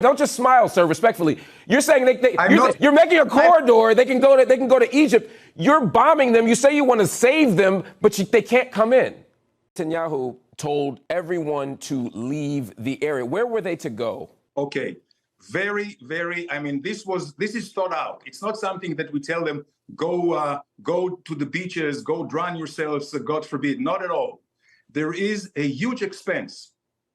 Don't just smile, sir. Respectfully, you're saying you're making a corridor. They can go to Egypt. You're bombing them. You say you want to save them, but they can't come in. Netanyahu told everyone to leave the area. Where were they to go? Okay, very. I mean, this is thought out. It's not something that we tell them go to the beaches, go drown yourselves. God forbid. Not at all. There is a huge expense,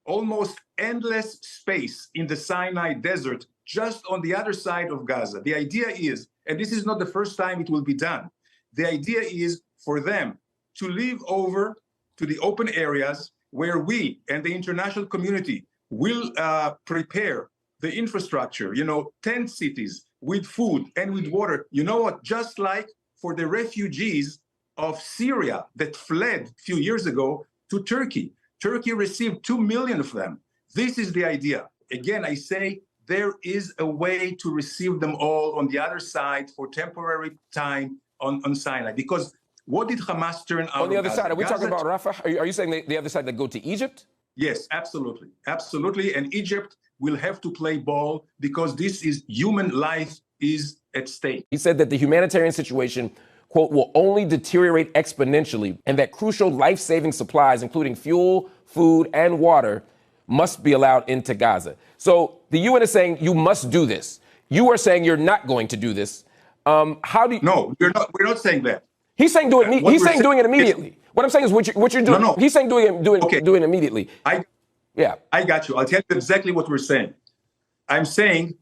almost endless space in the Sinai desert, just on the other side of Gaza. The idea is, and this is not the first time it will be done, the idea is for them to leave over to the open areas where we and the international community will prepare the infrastructure, tent cities with food and with water. You know what? Just like for the refugees of Syria that fled a few years ago to Turkey. Turkey received 2 million of them. This is the idea. Again, I say there is a way to receive them all on the other side for temporary time on Sinai. Because what did Hamas turn out on the other Gaza? side? Are we talking about Rafah? Are you saying the other side that go to Egypt? Yes, absolutely. Absolutely. And Egypt will have to play ball because this is human life is at stake. He said that the humanitarian situation, quote, will only deteriorate exponentially and that crucial life-saving supplies, including fuel, food, and water, must be allowed into Gaza. So the UN is saying you must do this. You are saying you're not going to do this. How do you... No, we're not saying that. He's saying doing it immediately. What I'm saying is what you're doing. No. He's saying doing it immediately. I got you. I'll tell you exactly what we're saying. I'm saying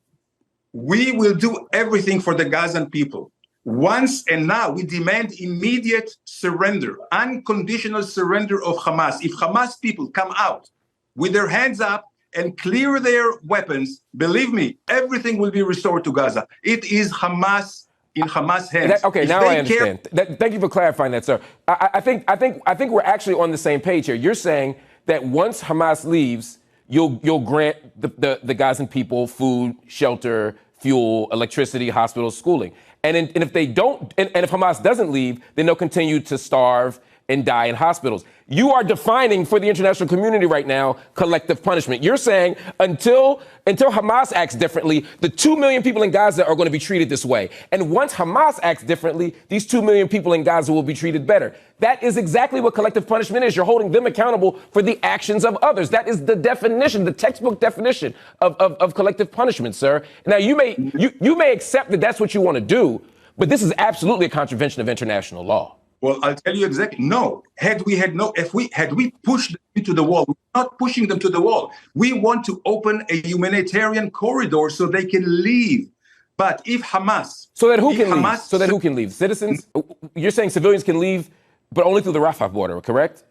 we will do everything for the Gazan people. Once and now we demand immediate surrender, unconditional surrender of Hamas. If Hamas people come out with their hands up and clear their weapons, believe me, everything will be restored to Gaza. It is Hamas in Hamas hands. Now I understand. Thank you for clarifying that, sir. I think we're actually on the same page here. You're saying that once Hamas leaves, you'll grant the Gazan people food, shelter, fuel, electricity, hospitals, schooling. And if they don't, and if Hamas doesn't leave, then they'll continue to starve and die in hospitals. You are defining for the international community right now collective punishment. You're saying until Hamas acts differently, the 2 million people in Gaza are going to be treated this way. And once Hamas acts differently, these 2 million people in Gaza will be treated better. That is exactly what collective punishment is. You're holding them accountable for the actions of others. That is the definition, the textbook definition of collective punishment, sir. Now, you may accept that that's what you want to do, but this is absolutely a contravention of international law. Well, I'll tell you exactly. No, had we pushed them into the wall, we're not pushing them to the wall. We want to open a humanitarian corridor so they can leave. But if Hamas, so that who can leave? Citizens? You're saying civilians can leave, but only through the Rafah border, correct?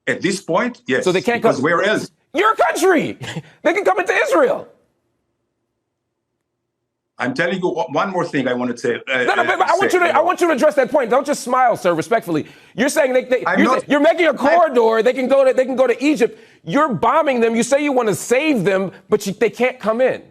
At this point, yes. So they can't come. Where else? Your country. They can come into Israel. I'm telling you one more thing I want to say. I want you to address that point. Don't just smile, sir. Respectfully, you're saying you're making a corridor. They can go to Egypt. You're bombing them. You say you want to save them, but they can't come in.